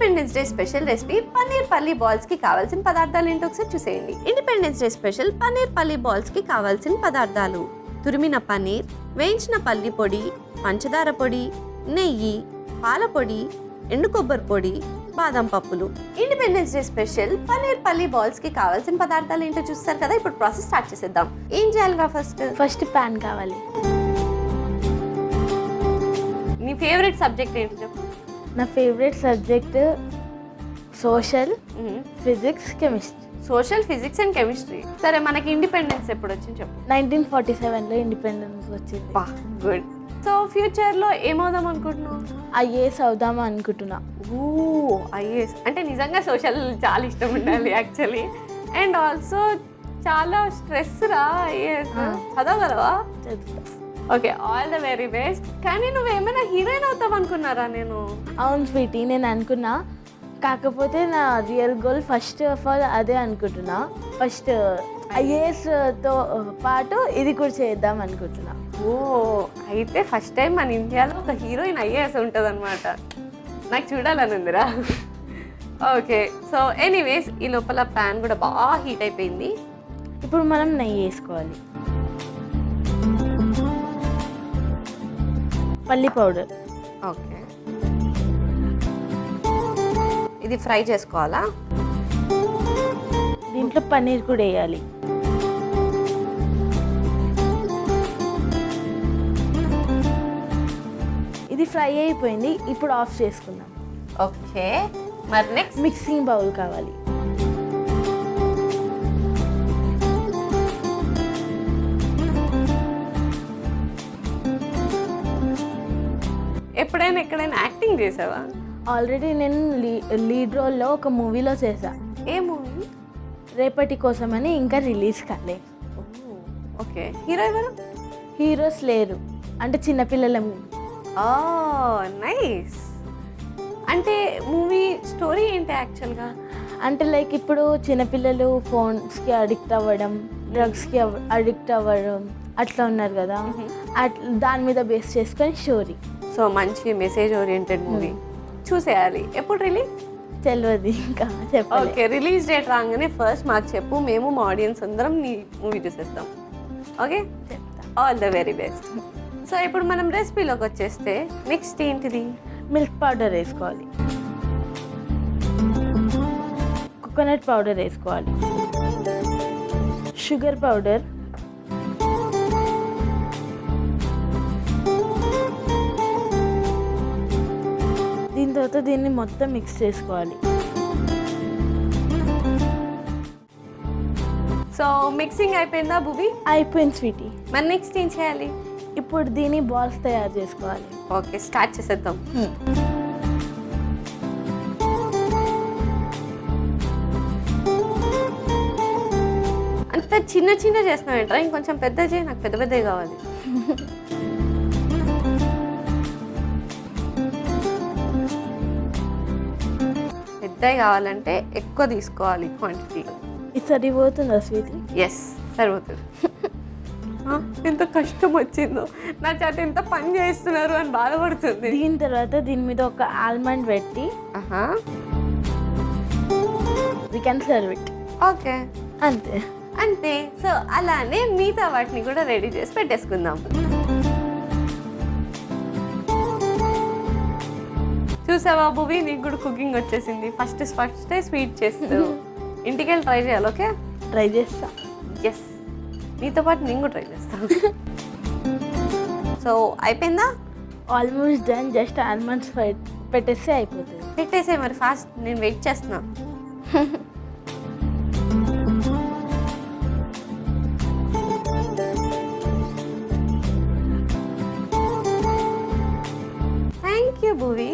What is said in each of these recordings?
Independence day special recipe paneer పల్లి balls కి కావాల్సిన పదార్థాలు ఏంటో ఒకసారి చూసేయండి. ఇండిపెండెన్స్ డే స్పెషల్ పన్నీర్ పల్లి బాల్స్ కి కావాల్సిన పదార్థాలు: తురిమిన పన్నీర్, వేయించిన పల్లి పొడి, పంచదార పొడి, నెయ్యి, పాల పొడి, ఎండు కొబ్బరి పొడి, బాదం పప్పులు. ఇండిపెండెన్స్ డే స్పెషల్ పన్నీర్ పల్లి బాల్స్ కి కావాల్సిన పదార్థాలు ఏంటో చూస్తారు కదా. ఇప్పుడు ప్రాసెస్ స్టార్ట్ చేసేద్దాం. ఏం చేయాలిరా? ఫస్ట్ ప్యాన్ కావాలి. నీ ఫేవరెట్ సబ్జెక్ట్ ఏంటి చెప్పు. నా favourite subject social, physics, chemistry. Social, physics and chemistry. సరే, మనకి ఇండిపెండెన్స్ ఎప్పుడు వచ్చింది చెప్పు. 1947లో ఇండిపెండెన్స్ వచ్చింది. గుడ్. సో ఫ్యూచర్ లో ఏమవుదాం అనుకుంటున్నావు? ఐఏఎస్ అవుదాం అనుకుంటున్నా. ఐఏఎస్ అంటే నిజంగా సోషల్ చాలా ఇష్టం ఉండాలి యాక్చువల్లీ. అండ్ ఆల్సో చాలా స్ట్రెస్ రా ఐఏఎస్. చదవగలవా? Okay, all the very best. కానీ నువ్వు ఏమైనా హీరోయిన్ అవుతావు అనుకున్నారా? నేను అవును స్వీటీ, నేను అనుకున్నా. కాకపోతే నా real goal first of all అదే అనుకుంటున్నా. ఫస్ట్ ఐఏఎస్తో పాటు ఇది కూడా చేద్దాం అనుకుంటున్నా. అయితే ఫస్ట్ టైం మన ఇండియాలో ఒక హీరోయిన్ ఐఏఎస్ ఉంటుంది అనమాట. నాకు చూడాలని ఉందిరా. ఓకే, సో ఎనీవేస్ ఈ లోపల ప్యాన్ కూడా బాగా హీట్ అయిపోయింది. ఇప్పుడు మనం నెయ్యి వేసుకోవాలి, పల్లి పౌడర్. ఓకే, ఇది ఫ్రై చేసుకోవాలా? దీంట్లో పన్నీర్ కూడా వేయాలి. ఇది ఫ్రై అయిపోయింది, ఇప్పుడు ఆఫ్ చేసుకుందాం. ఓకే, మరి నెక్స్ట్ మిక్సింగ్ బౌల్ కావాలి. ఎప్పుడైనా ఎక్కడైనా యాక్టింగ్ చేసావా? ఆల్రెడీ నేను లీడ్ రోల్లో ఒక మూవీలో చేసా. ఏ మూవీ? రేపటి కోసం అని, ఇంకా రిలీజ్ కాలే. ఓకే, హీరో ఎవరు? హీరోస్ లేరు, అంటే చిన్నపిల్లల మూవీ. నైస్. అంటే మూవీ స్టోరీ ఏంటి యాక్చువల్గా? అంటే లైక్ ఇప్పుడు చిన్నపిల్లలు ఫోన్స్కి అడిక్ట్ అవ్వడం, డ్రగ్స్కి అడిక్ట్ అవ్వడం అట్లా ఉన్నారు కదా, అట్లా దాని మీద బేస్ చేసుకొని స్టోరీ. సో మంచి మెసేజ్ ఓరియంటెడ్ మూవీ. చూసేయాలి. ఎప్పుడు రిలీజ్? తెలియదు ఇంకా చెప్పాలి. ఓకే, రిలీజ్ డేట్ రాగానే ఫస్ట్ మాకు చెప్పు, మేము మా ఆడియన్స్ అందరం నీ మూవీ చూసేస్తాం. ఓకే, చెప్తా. All the very best. So ఇప్పుడు మనం రెసిపీలోకి వచ్చేస్తే నెక్స్ట్ ఏంటిది? మిల్క్ పౌడర్ వేసుకోవాలి, కోకోనట్ పౌడర్ వేసుకోవాలి, షుగర్ పౌడర్, దీని తర్వాత దీన్ని మొత్తం మిక్స్ చేసుకోవాలి. సో మిక్సింగ్ అయిపోయిందా భూమి? అయిపోయింది స్వీటీ. మరి నెక్స్ట్ ఏం చేయాలి? ఇప్పుడు దీన్ని బాల్స్ తయారు చేసుకోవాలి. ఓకే, స్టార్ట్ చేసేద్దాం. అంత చిన్న చిన్న చేస్తున్నావు ఏంట్రా? ఇంకొంచెం పెద్ద చేయి, నాకు పెద్ద పెద్దవి కావాలి. పెద్దవి కావాలంటే ఎక్కువ తీసుకోవాలి క్వాంటిటీ. ఇది సరిపోతుందా స్వీటీ? ఎస్, సరిపోతుంది. ఎంత కష్టం వచ్చిందో, నా చేత ఎంత పని చేస్తున్నారు అని బాధపడుతుంది. దీని తర్వాత దీని మీద ఒక ఆల్మండ్ పెట్టి we can serve it. Okay, అంతే అంతే. సో అలానే మిగతా వాటిని కూడా రెడీ చేసి పెట్టేసుకుందాం. చూసావా భూమి, నీకు కూడా కుకింగ్ వచ్చేసింది. ఫస్ట్ స్వీట్ చేస్తావు. ఇంటికి వెళ్ళి ట్రై చేయాలి. ఓకే, ట్రై చేస్తా. ఎస్, నీతో పాటు నేను కూడా ట్రై చేస్తాను. సో అయిపోయిందా? Almost done. జస్ట్ ఆల్మండ్స్ పెట్టేస్తే అయిపోతుంది. పెట్టేసే మరి ఫాస్ట్, నేను వెయిట్ చేస్తున్నా. Thank you Bhuvi.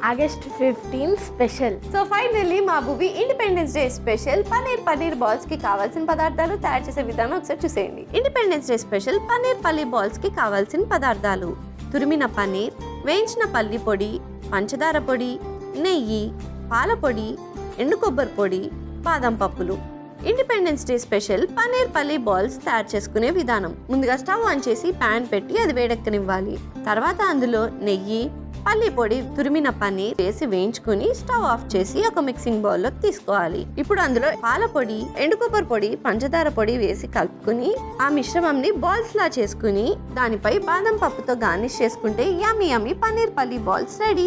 August 15 special. So finally మా Bhuvi independence day special paneer balls కి కావాల్సిన పదార్థాలు, తయారు చేసే విధానం ఒకసారి చూసేయండి. ఇండిపెండెన్స్ డే స్పెషల్ పన్నీర్ పల్లి బాల్స్ కి కావాల్సిన పదార్థాలు: తురిమిన పన్నీర్, వేయించిన పల్లి పొడి, పంచదార పొడి, నెయ్యి, పాల పొడి, ఎండు కొబ్బరి పొడి, బాదం పప్పులు. ఇండిపెండెన్స్ డే స్పెషల్ పన్నీర్ పల్లి బాల్స్ తయారు చేసుకునే విధానం: ముందుగా స్టవ్ ఆన్ చేసి ప్యాన్ పెట్టి అది వేడెక్కనివ్వాలి. తర్వాత అందులో నెయ్యి, పల్లి పొడి, తురిమిన పన్నీర్ వేసి వేయించుకుని స్టవ్ ఆఫ్ చేసి ఒక మిక్సింగ్ బౌల్ లోకి తీసుకోవాలి. ఇప్పుడు అందులో పాల పొడి, ఎండు కొబ్బరి పొడి, పంచదార పొడి వేసి కలుపుకుని ఆ మిశ్రమంని బాల్స్ లా చేసుకుని దానిపై బాదం పప్పుతో గార్నిష్ చేసుకుంటే యమ్మీ యమ్మీ పన్నీర్ పల్లి బాల్స్ రెడీ.